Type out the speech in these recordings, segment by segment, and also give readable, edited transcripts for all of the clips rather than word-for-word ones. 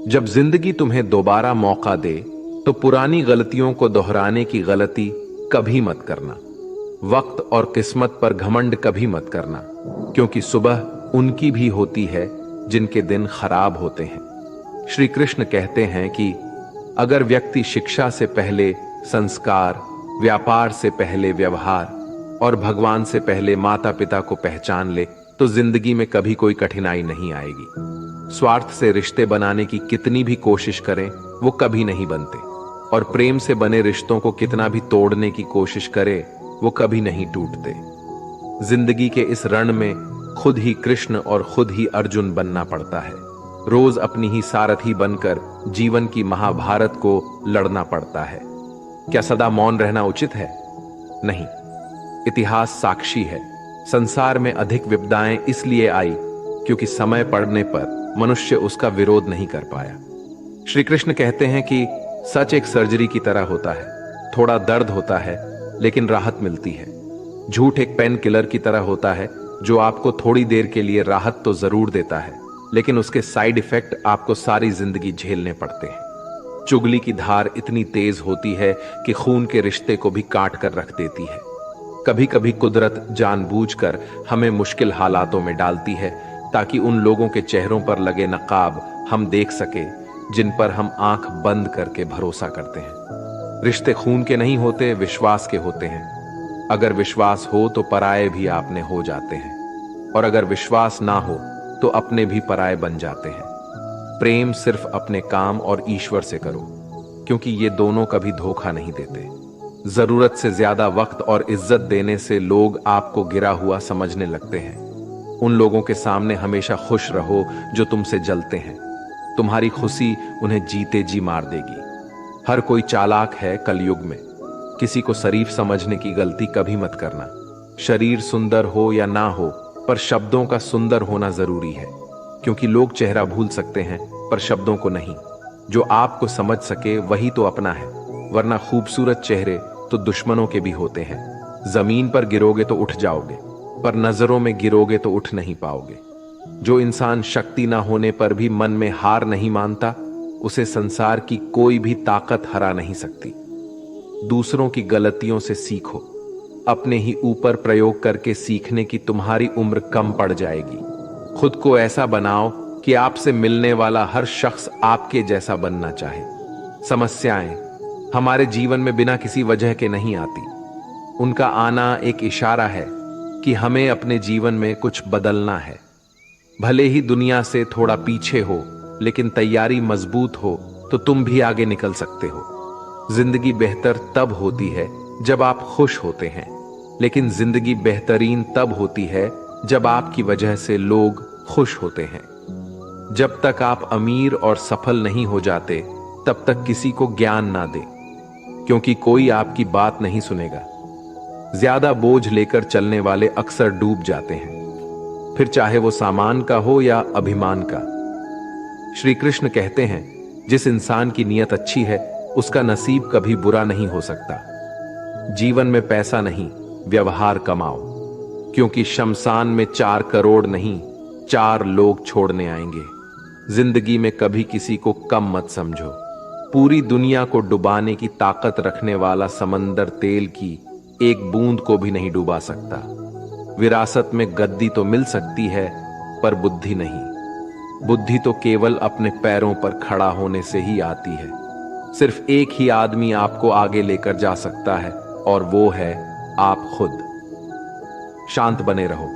जब जिंदगी तुम्हें दोबारा मौका दे तो पुरानी गलतियों को दोहराने की गलती कभी मत करना। वक्त और किस्मत पर घमंड कभी मत करना, क्योंकि सुबह उनकी भी होती है जिनके दिन खराब होते हैं। श्री कृष्ण कहते हैं कि अगर व्यक्ति शिक्षा से पहले संस्कार, व्यापार से पहले व्यवहार और भगवान से पहले माता पिता को पहचान ले तो जिंदगी में कभी कोई कठिनाई नहीं आएगी। स्वार्थ से रिश्ते बनाने की कितनी भी कोशिश करें वो कभी नहीं बनते, और प्रेम से बने रिश्तों को कितना भी तोड़ने की कोशिश करे वो कभी नहीं टूटते। जिंदगी के इस रण में खुद ही कृष्ण और खुद ही अर्जुन बनना पड़ता है। रोज अपनी ही सारथी बनकर जीवन की महाभारत को लड़ना पड़ता है। क्या सदा मौन रहना उचित है? नहीं। इतिहास साक्षी है, संसार में अधिक विपदाएं इसलिए आई क्योंकि समय पड़ने पर मनुष्य उसका विरोध नहीं कर पाया। श्री कृष्ण कहते हैं कि सच एक सर्जरी की तरह होता है, थोड़ा दर्द होता है लेकिन राहत मिलती है। झूठ एक पेन किलर की तरह होता है जो आपको थोड़ी देर के लिए राहत तो जरूर देता है, लेकिन उसके साइड इफेक्ट आपको सारी जिंदगी झेलने पड़ते हैं। चुगली की धार इतनी तेज होती है कि खून के रिश्ते को भी काट कर रख देती है। कभी कभी कुदरत जानबूझकर हमें मुश्किल हालातों में डालती है ताकि उन लोगों के चेहरों पर लगे नकाब हम देख सके जिन पर हम आंख बंद करके भरोसा करते हैं। रिश्ते खून के नहीं होते, विश्वास के होते हैं। अगर विश्वास हो तो पराये भी आपने हो जाते हैं, और अगर विश्वास ना हो तो अपने भी पराये बन जाते हैं। प्रेम सिर्फ अपने काम और ईश्वर से करो, क्योंकि ये दोनों कभी धोखा नहीं देते। जरूरत से ज्यादा वक्त और इज्जत देने से लोग आपको गिरा हुआ समझने लगते हैं। उन लोगों के सामने हमेशा खुश रहो जो तुमसे जलते हैं। तुम्हारी खुशी उन्हें जीते जी मार देगी। हर कोई चालाक है कलयुग में। किसी को शरीफ समझने की गलती कभी मत करना। शरीर सुंदर हो या ना हो, पर शब्दों का सुंदर होना जरूरी है, क्योंकि लोग चेहरा भूल सकते हैं पर शब्दों को नहीं। जो आपको समझ सके वही तो अपना है, वरना खूबसूरत चेहरे तो दुश्मनों के भी होते हैं। जमीन पर गिरोगे तो उठ जाओगे, पर नजरों में गिरोगे तो उठ नहीं पाओगे। जो इंसान शक्ति ना होने पर भी मन में हार नहीं मानता, उसे संसार की कोई भी ताकत हरा नहीं सकती। दूसरों की गलतियों से सीखो, अपने ही ऊपर प्रयोग करके सीखने की तुम्हारी उम्र कम पड़ जाएगी। खुद को ऐसा बनाओ कि आपसे मिलने वाला हर शख्स आपके जैसा बनना चाहे। समस्याएं हमारे जीवन में बिना किसी वजह के नहीं आती। उनका आना एक इशारा है कि हमें अपने जीवन में कुछ बदलना है। भले ही दुनिया से थोड़ा पीछे हो, लेकिन तैयारी मजबूत हो तो तुम भी आगे निकल सकते हो। जिंदगी बेहतर तब होती है जब आप खुश होते हैं, लेकिन जिंदगी बेहतरीन तब होती है जब आपकी वजह से लोग खुश होते हैं। जब तक आप अमीर और सफल नहीं हो जाते, तब तक किसी को ज्ञान ना दें, क्योंकि कोई आपकी बात नहीं सुनेगा। ज्यादा बोझ लेकर चलने वाले अक्सर डूब जाते हैं, फिर चाहे वो सामान का हो या अभिमान का। श्री कृष्ण कहते हैं, जिस इंसान की नीयत अच्छी है उसका नसीब कभी बुरा नहीं हो सकता। जीवन में पैसा नहीं, व्यवहार कमाओ, क्योंकि शमशान में 4 करोड़ नहीं 4 लोग छोड़ने आएंगे। जिंदगी में कभी किसी को कम मत समझो। पूरी दुनिया को डुबाने की ताकत रखने वाला समंदर तेल की एक बूंद को भी नहीं डुबा सकता। विरासत में गद्दी तो मिल सकती है, पर बुद्धि नहीं। बुद्धि तो केवल अपने पैरों पर खड़ा होने से ही आती है। सिर्फ एक ही आदमी आपको आगे लेकर जा सकता है, और वो है आप खुद। शांत बने रहो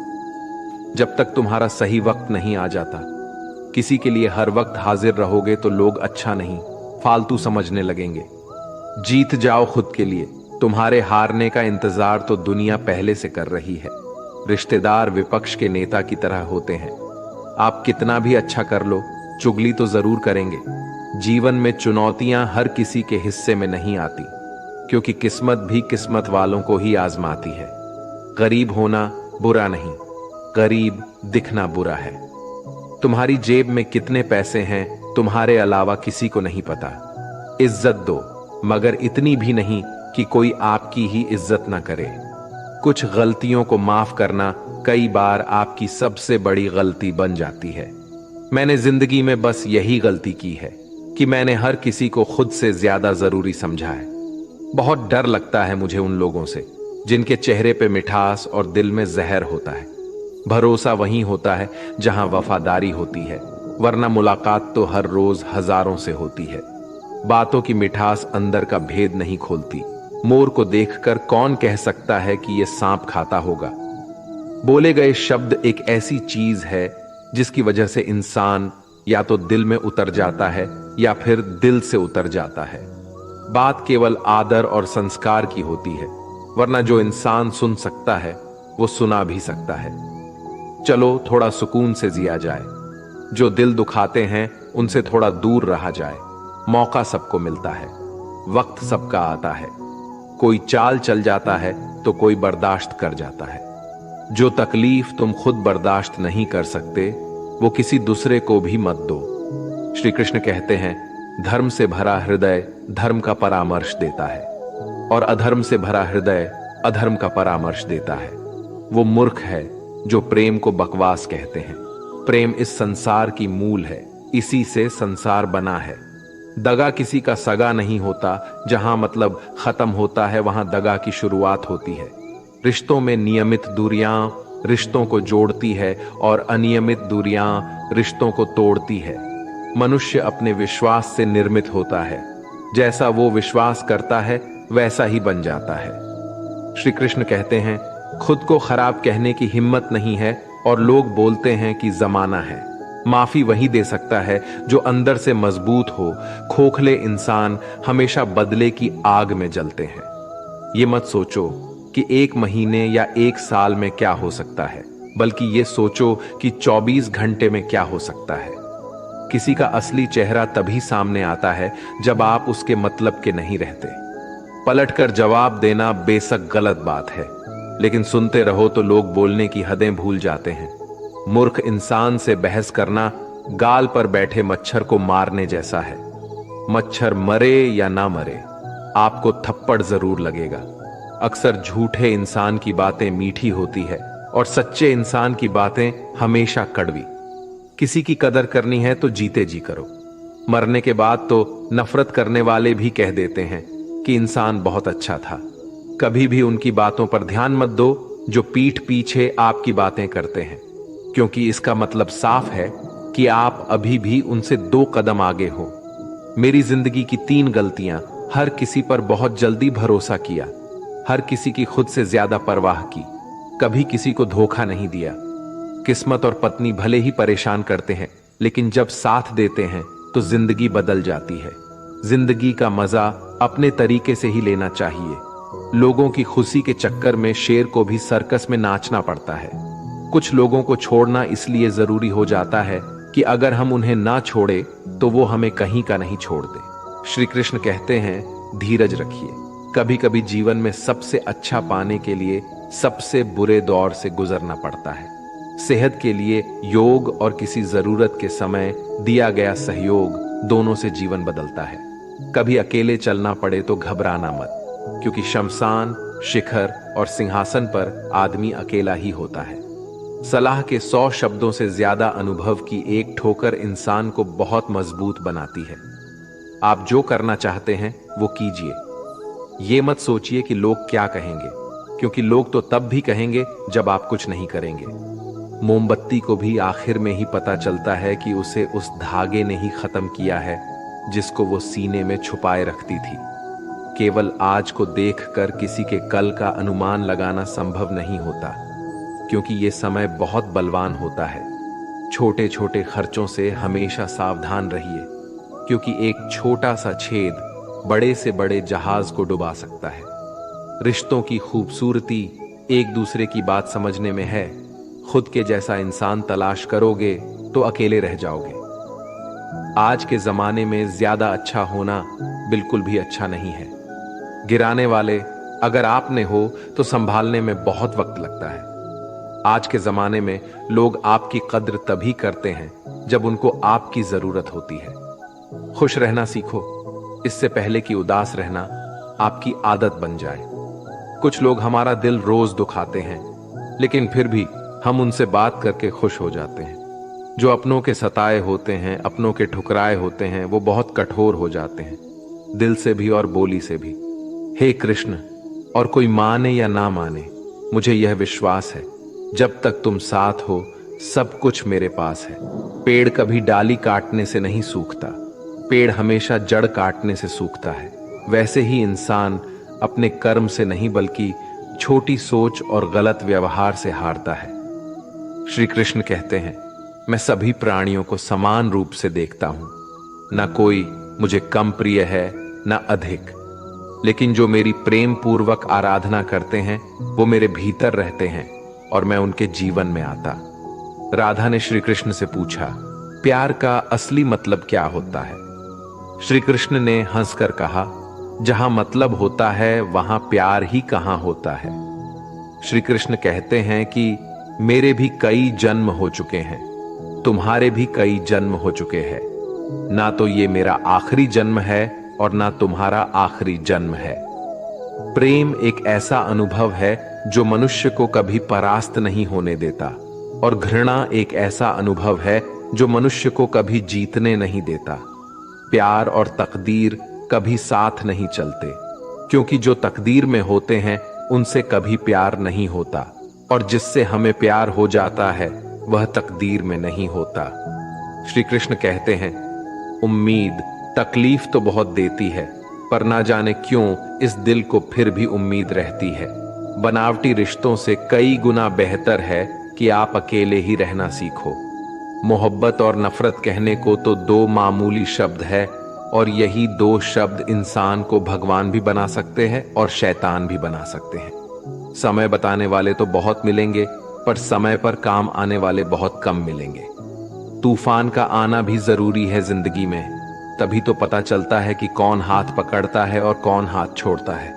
जब तक तुम्हारा सही वक्त नहीं आ जाता। किसी के लिए हर वक्त हाजिर रहोगे तो लोग अच्छा नहीं, फालतू समझने लगेंगे। जीत जाओ खुद के लिए। तुम्हारे हारने का इंतजार तो दुनिया पहले से कर रही है। रिश्तेदार विपक्ष के नेता की तरह होते हैं। आप कितना भी अच्छा कर लो, चुगली तो जरूर करेंगे। जीवन में चुनौतियां हर किसी के हिस्से में नहीं आती, क्योंकि किस्मत भी किस्मत वालों को ही आजमाती है। गरीब होना बुरा नहीं, गरीब दिखना बुरा है। तुम्हारी जेब में कितने पैसे हैं तुम्हारे अलावा किसी को नहीं पता। इज्जत दो, मगर इतनी भी नहीं कि कोई आपकी ही इज्जत ना करे। कुछ गलतियों को माफ करना कई बार आपकी सबसे बड़ी गलती बन जाती है। मैंने जिंदगी में बस यही गलती की है कि मैंने हर किसी को खुद से ज्यादा जरूरी समझा है। बहुत डर लगता है मुझे उन लोगों से जिनके चेहरे पे मिठास और दिल में जहर होता है। भरोसा वहीं होता है जहां वफादारी होती है, वरना मुलाकात तो हर रोज हजारों से होती है। बातों की मिठास अंदर का भेद नहीं खोलती। मोर को देखकर कौन कह सकता है कि यह सांप खाता होगा। बोले गए शब्द एक ऐसी चीज है जिसकी वजह से इंसान या तो दिल में उतर जाता है या फिर दिल से उतर जाता है। बात केवल आदर और संस्कार की होती है, वरना जो इंसान सुन सकता है वो सुना भी सकता है। चलो थोड़ा सुकून से जिया जाए। जो दिल दुखाते हैं उनसे थोड़ा दूर रहा जाए। मौका सबको मिलता है, वक्त सबका आता है। कोई चाल चल जाता है तो कोई बर्दाश्त कर जाता है। जो तकलीफ तुम खुद बर्दाश्त नहीं कर सकते वो किसी दूसरे को भी मत दो। श्री कृष्ण कहते हैं, धर्म से भरा हृदय धर्म का परामर्श देता है और अधर्म से भरा हृदय अधर्म का परामर्श देता है। वो मूर्ख है जो प्रेम को बकवास कहते हैं। प्रेम इस संसार की मूल है, इसी से संसार बना है। दगा किसी का सगा नहीं होता। जहां मतलब खत्म होता है वहां दगा की शुरुआत होती है। रिश्तों में नियमित दूरियां रिश्तों को जोड़ती है और अनियमित दूरियां रिश्तों को तोड़ती है। मनुष्य अपने विश्वास से निर्मित होता है। जैसा वो विश्वास करता है वैसा ही बन जाता है। श्री कृष्ण कहते हैं, खुद को खराब कहने की हिम्मत नहीं है और लोग बोलते हैं कि जमाना है। माफी वही दे सकता है जो अंदर से मजबूत हो। खोखले इंसान हमेशा बदले की आग में जलते हैं। ये मत सोचो कि 1 महीने या 1 साल में क्या हो सकता है, बल्कि ये सोचो कि 24 घंटे में क्या हो सकता है। किसी का असली चेहरा तभी सामने आता है जब आप उसके मतलब के नहीं रहते। पलटकर जवाब देना बेशक गलत बात है, लेकिन सुनते रहो तो लोग बोलने की हदें भूल जाते हैं। मूर्ख इंसान से बहस करना गाल पर बैठे मच्छर को मारने जैसा है। मच्छर मरे या ना मरे, आपको थप्पड़ जरूर लगेगा। अक्सर झूठे इंसान की बातें मीठी होती है और सच्चे इंसान की बातें हमेशा कड़वी। किसी की कदर करनी है तो जीते जी करो। मरने के बाद तो नफरत करने वाले भी कह देते हैं कि इंसान बहुत अच्छा था। कभी भी उनकी बातों पर ध्यान मत दो जो पीठ पीछे आपकी बातें करते हैं, क्योंकि इसका मतलब साफ है कि आप अभी भी उनसे 2 कदम आगे हो। मेरी जिंदगी की 3 गलतियां: हर किसी पर बहुत जल्दी भरोसा किया, हर किसी की खुद से ज्यादा परवाह की, कभी किसी को धोखा नहीं दिया। किस्मत और पत्नी भले ही परेशान करते हैं, लेकिन जब साथ देते हैं तो जिंदगी बदल जाती है। जिंदगी का मजा अपने तरीके से ही लेना चाहिए। लोगों की खुशी के चक्कर में शेर को भी सर्कस में नाचना पड़ता है। कुछ लोगों को छोड़ना इसलिए जरूरी हो जाता है कि अगर हम उन्हें ना छोड़े तो वो हमें कहीं का नहीं छोड़ दे। श्री कृष्ण कहते हैं, धीरज रखिए। कभी कभी जीवन में सबसे अच्छा पाने के लिए सबसे बुरे दौर से गुजरना पड़ता है। सेहत के लिए योग और किसी जरूरत के समय दिया गया सहयोग दोनों से जीवन बदलता है। कभी अकेले चलना पड़े तो घबराना मत, क्योंकि शमशान, शिखर और सिंहासन पर आदमी अकेला ही होता है। सलाह के 100 शब्दों से ज्यादा अनुभव की एक ठोकर इंसान को बहुत मजबूत बनाती है। आप जो करना चाहते हैं वो कीजिए। ये मत सोचिए कि लोग क्या कहेंगे, क्योंकि लोग तो तब भी कहेंगे जब आप कुछ नहीं करेंगे। मोमबत्ती को भी आखिर में ही पता चलता है कि उसे उस धागे ने ही खत्म किया है जिसको वो सीने में छुपाए रखती थी। केवल आज को देखकर किसी के कल का अनुमान लगाना संभव नहीं होता, क्योंकि ये समय बहुत बलवान होता है। छोटे छोटे खर्चों से हमेशा सावधान रहिए, क्योंकि एक छोटा सा छेद बड़े से बड़े जहाज को डुबा सकता है। रिश्तों की खूबसूरती एक दूसरे की बात समझने में है। खुद के जैसा इंसान तलाश करोगे तो अकेले रह जाओगे। आज के जमाने में ज्यादा अच्छा होना बिल्कुल भी अच्छा नहीं है। गिराने वाले अगर आपने हो तो संभालने में बहुत वक्त लगता है। आज के जमाने में लोग आपकी कद्र तभी करते हैं जब उनको आपकी जरूरत होती है। खुश रहना सीखो, इससे पहले कि उदास रहना आपकी आदत बन जाए। कुछ लोग हमारा दिल रोज दुखाते हैं, लेकिन फिर भी हम उनसे बात करके खुश हो जाते हैं। जो अपनों के सताए होते हैं, अपनों के ठुकराए होते हैं, वो बहुत कठोर हो जाते हैं, दिल से भी और बोली से भी। हे कृष्ण, और कोई माने या ना माने, मुझे यह विश्वास है, जब तक तुम साथ हो सब कुछ मेरे पास है। पेड़ कभी डाली काटने से नहीं सूखता, पेड़ हमेशा जड़ काटने से सूखता है। वैसे ही इंसान अपने कर्म से नहीं बल्कि छोटी सोच और गलत व्यवहार से हारता है। श्री कृष्ण कहते हैं, मैं सभी प्राणियों को समान रूप से देखता हूं, ना कोई मुझे कम प्रिय है ना अधिक, लेकिन जो मेरी प्रेम पूर्वक आराधना करते हैं वो मेरे भीतर रहते हैं और मैं उनके जीवन में आता। राधा ने श्री कृष्ण से पूछा, प्यार का असली मतलब क्या होता है? श्री कृष्ण ने हंसकर कहा, जहां मतलब होता है वहां प्यार ही कहां होता है। श्री कृष्ण कहते हैं कि मेरे भी कई जन्म हो चुके हैं, तुम्हारे भी कई जन्म हो चुके हैं, ना तो ये मेरा आखिरी जन्म है और ना तुम्हारा आखिरी जन्म है। प्रेम एक ऐसा अनुभव है जो मनुष्य को कभी परास्त नहीं होने देता, और घृणा एक ऐसा अनुभव है जो मनुष्य को कभी जीतने नहीं देता। प्यार और तकदीर कभी साथ नहीं चलते, क्योंकि जो तकदीर में होते हैं उनसे कभी प्यार नहीं होता, और जिससे हमें प्यार हो जाता है वह तकदीर में नहीं होता। श्री कृष्ण कहते हैं, उम्मीद तकलीफ तो बहुत देती है, पर ना जाने क्यों इस दिल को फिर भी उम्मीद रहती है। बनावटी रिश्तों से कई गुना बेहतर है कि आप अकेले ही रहना सीखो। मोहब्बत और नफरत कहने को तो दो मामूली शब्द है, और यही दो शब्द इंसान को भगवान भी बना सकते हैं और शैतान भी बना सकते हैं। समय बताने वाले तो बहुत मिलेंगे, पर समय पर काम आने वाले बहुत कम मिलेंगे। तूफान का आना भी जरूरी है जिंदगी में, तभी तो पता चलता है कि कौन हाथ पकड़ता है और कौन हाथ छोड़ता है।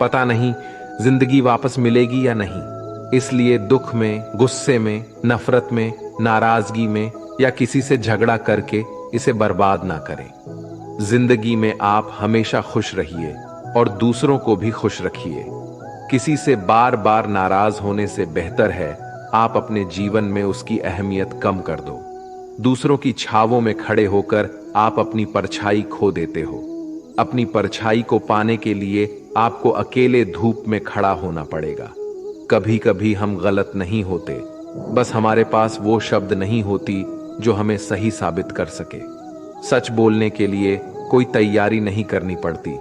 पता नहीं जिंदगी वापस मिलेगी या नहीं, इसलिए दुख में, गुस्से में, नफरत में, नाराजगी में या किसी से झगड़ा करके इसे बर्बाद ना करें। जिंदगी में आप हमेशा खुश रहिए और दूसरों को भी खुश रखिए। किसी से बार बार नाराज होने से बेहतर है आप अपने जीवन में उसकी अहमियत कम कर दो। दूसरों की छावों में खड़े होकर आप अपनी परछाई खो देते हो। अपनी परछाई को पाने के लिए आपको अकेले धूप में खड़ा होना पड़ेगा। कभी कभी हम गलत नहीं होते, बस हमारे पास वो शब्द नहीं होती जो हमें सही साबित कर सके। सच बोलने के लिए कोई तैयारी नहीं करनी पड़ती,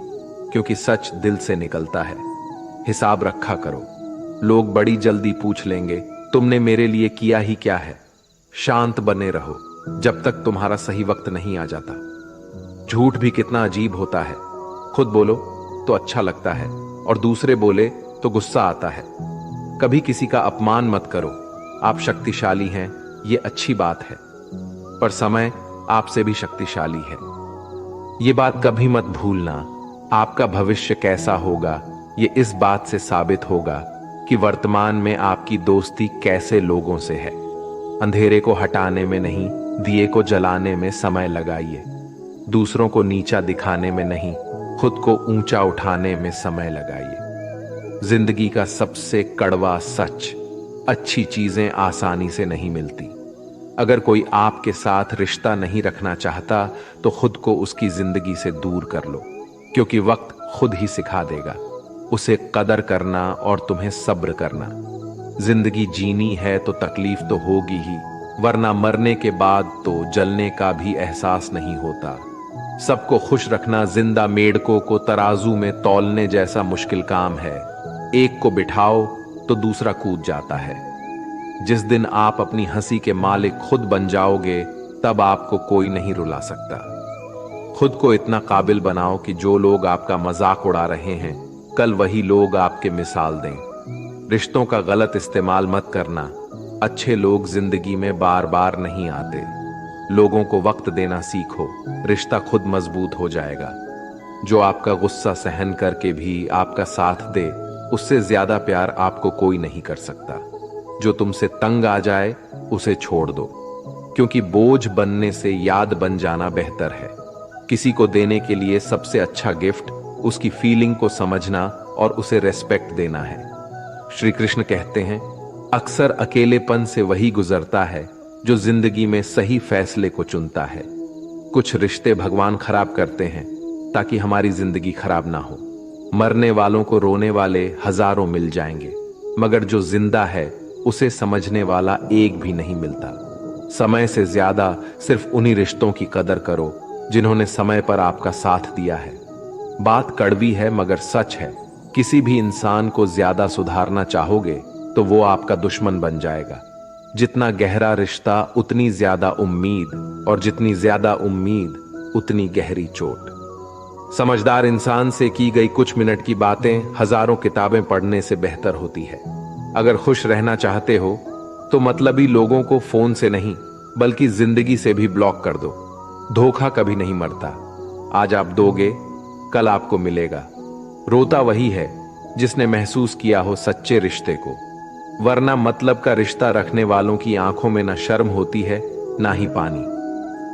क्योंकि सच दिल से निकलता है। हिसाब रखा करो, लोग बड़ी जल्दी पूछ लेंगे तुमने मेरे लिए किया ही क्या है। शांत बने रहो जब तक तुम्हारा सही वक्त नहीं आ जाता। झूठ भी कितना अजीब होता है, खुद बोलो तो अच्छा लगता है और दूसरे बोले तो गुस्सा आता है। कभी किसी का अपमान मत करो, आप शक्तिशाली हैं ये अच्छी बात है, पर समय आपसे भी शक्तिशाली है। ये बात कभी मत भूलना, आपका भविष्य कैसा होगा ये इस बात से साबित होगा कि वर्तमान में आपकी दोस्ती कैसे लोगों से है। अंधेरे को हटाने में नहीं, दिए को जलाने में समय लगाइए। दूसरों को नीचा दिखाने में नहीं, खुद को ऊंचा उठाने में समय लगाइए। जिंदगी का सबसे कड़वा सच, अच्छी चीजें आसानी से नहीं मिलती। अगर कोई आपके साथ रिश्ता नहीं रखना चाहता तो खुद को उसकी जिंदगी से दूर कर लो, क्योंकि वक्त खुद ही सिखा देगा उसे कदर करना और तुम्हें सब्र करना। जिंदगी जीनी है तो तकलीफ तो होगी ही, वरना मरने के बाद तो जलने का भी एहसास नहीं होता। सबको खुश रखना जिंदा मेढकों को तराजू में तौलने जैसा मुश्किल काम है। एक को बिठाओ तो दूसरा कूद जाता है। जिस दिन आप अपनी हंसी के मालिक खुद बन जाओगे, तब आपको कोई नहीं रुला सकता। खुद को इतना काबिल बनाओ कि जो लोग आपका मजाक उड़ा रहे हैं, कल वही लोग आपके मिसाल दें। रिश्तों का गलत इस्तेमाल मत करना। अच्छे लोग जिंदगी में बार बार नहीं आते। लोगों को वक्त देना सीखो, रिश्ता खुद मजबूत हो जाएगा। जो आपका गुस्सा सहन करके भी आपका साथ दे, उससे ज्यादा प्यार आपको कोई नहीं कर सकता। जो तुमसे तंग आ जाए उसे छोड़ दो, क्योंकि बोझ बनने से याद बन जाना बेहतर है। किसी को देने के लिए सबसे अच्छा गिफ्ट उसकी फीलिंग को समझना और उसे रेस्पेक्ट देना है। श्री कृष्ण कहते हैं, अक्सर अकेलेपन से वही गुजरता है जो जिंदगी में सही फैसले को चुनता है। कुछ रिश्ते भगवान खराब करते हैं ताकि हमारी जिंदगी खराब ना हो। मरने वालों को रोने वाले हजारों मिल जाएंगे, मगर जो जिंदा है उसे समझने वाला एक भी नहीं मिलता। समय से ज्यादा सिर्फ उन्हीं रिश्तों की कदर करो जिन्होंने समय पर आपका साथ दिया है। बात कड़वी है मगर सच है, किसी भी इंसान को ज्यादा सुधारना चाहोगे तो वो आपका दुश्मन बन जाएगा। जितना गहरा रिश्ता उतनी ज्यादा उम्मीद, और जितनी ज्यादा उम्मीद उतनी गहरी चोट। समझदार इंसान से की गई कुछ मिनट की बातें हजारों किताबें पढ़ने से बेहतर होती है। अगर खुश रहना चाहते हो तो मतलबी लोगों को फोन से नहीं बल्कि जिंदगी से भी ब्लॉक कर दो। धोखा कभी नहीं मरता, आज आप दोगे कल आपको मिलेगा। रोता वही है जिसने महसूस किया हो सच्चे रिश्ते को, वरना मतलब का रिश्ता रखने वालों की आंखों में ना शर्म होती है ना ही पानी।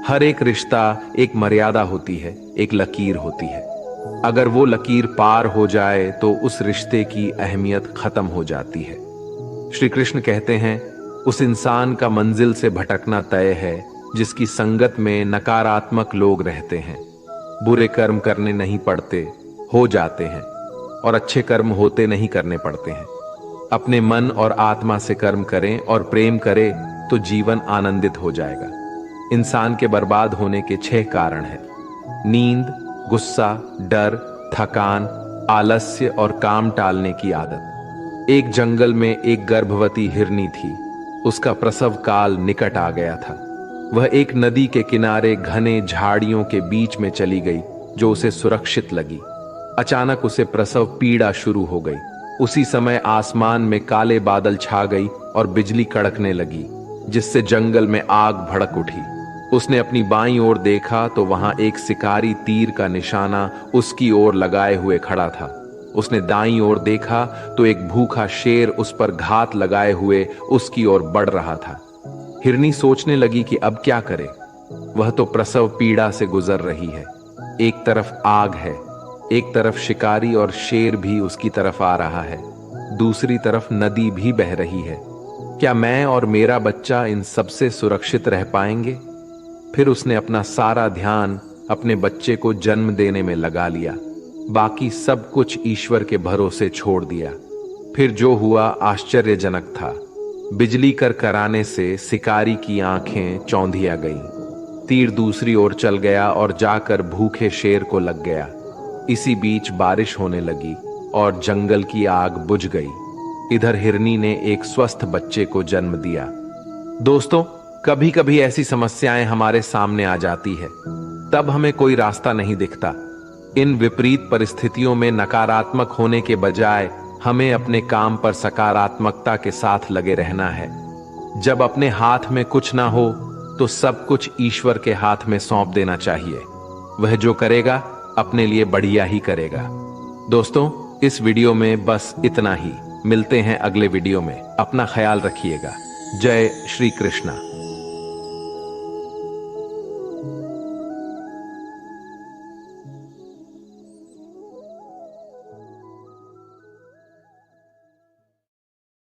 हर एक रिश्ता एक मर्यादा होती है, एक लकीर होती है। अगर वो लकीर पार हो जाए तो उस रिश्ते की अहमियत खत्म हो जाती है। श्री कृष्ण कहते हैं, उस इंसान का मंजिल से भटकना तय है जिसकी संगत में नकारात्मक लोग रहते हैं। बुरे कर्म करने नहीं पड़ते, हो जाते हैं, और अच्छे कर्म होते नहीं करने पड़ते हैं। अपने मन और आत्मा से कर्म करें और प्रेम करें तो जीवन आनंदित हो जाएगा। इंसान के बर्बाद होने के 6 कारण हैं: नींद, गुस्सा, डर, थकान, आलस्य और काम टालने की आदत। एक जंगल में एक गर्भवती हिरनी थी। उसका प्रसव काल निकट आ गया था। वह एक नदी के किनारे घने झाड़ियों के बीच में चली गई जो उसे सुरक्षित लगी। अचानक उसे प्रसव पीड़ा शुरू हो गई। उसी समय आसमान में काले बादल छा गई और बिजली कड़कने लगी, जिससे जंगल में आग भड़क उठी। उसने अपनी बाईं ओर देखा तो वहां एक शिकारी तीर का निशाना उसकी ओर लगाए हुए खड़ा था। उसने दाईं ओर देखा तो एक भूखा शेर उस पर घात लगाए हुए उसकी ओर बढ़ रहा था। हिरनी सोचने लगी कि अब क्या करे। वह तो प्रसव पीड़ा से गुजर रही है। एक तरफ आग है, एक तरफ शिकारी और शेर भी उसकी तरफ आ रहा है, दूसरी तरफ नदी भी बह रही है। क्या मैं और मेरा बच्चा इन सबसे सुरक्षित रह पाएंगे? फिर उसने अपना सारा ध्यान अपने बच्चे को जन्म देने में लगा लिया। बाकी सब कुछ ईश्वर के भरोसे छोड़ दिया। फिर जो हुआ आश्चर्यजनक था। बिजली कराने से शिकारी की आंखें चौंधिया गईं। तीर दूसरी ओर चल गया और जाकर भूखे शेर को लग गया। इसी बीच बारिश होने लगी और जंगल की आग बुझ गई। इधर हिरनी ने एक स्वस्थ बच्चे को जन्म दिया। दोस्तों, कभी कभी ऐसी समस्याएं हमारे सामने आ जाती है, तब हमें कोई रास्ता नहीं दिखता। इन विपरीत परिस्थितियों में नकारात्मक होने के बजाय हमें अपने काम पर सकारात्मकता के साथ लगे रहना है। जब अपने हाथ में कुछ ना हो तो सब कुछ ईश्वर के हाथ में सौंप देना चाहिए। वह जो करेगा अपने लिए बढ़िया ही करेगा। दोस्तों, इस वीडियो में बस इतना ही। मिलते हैं अगले वीडियो में। अपना ख्याल रखिएगा। जय श्री कृष्णा।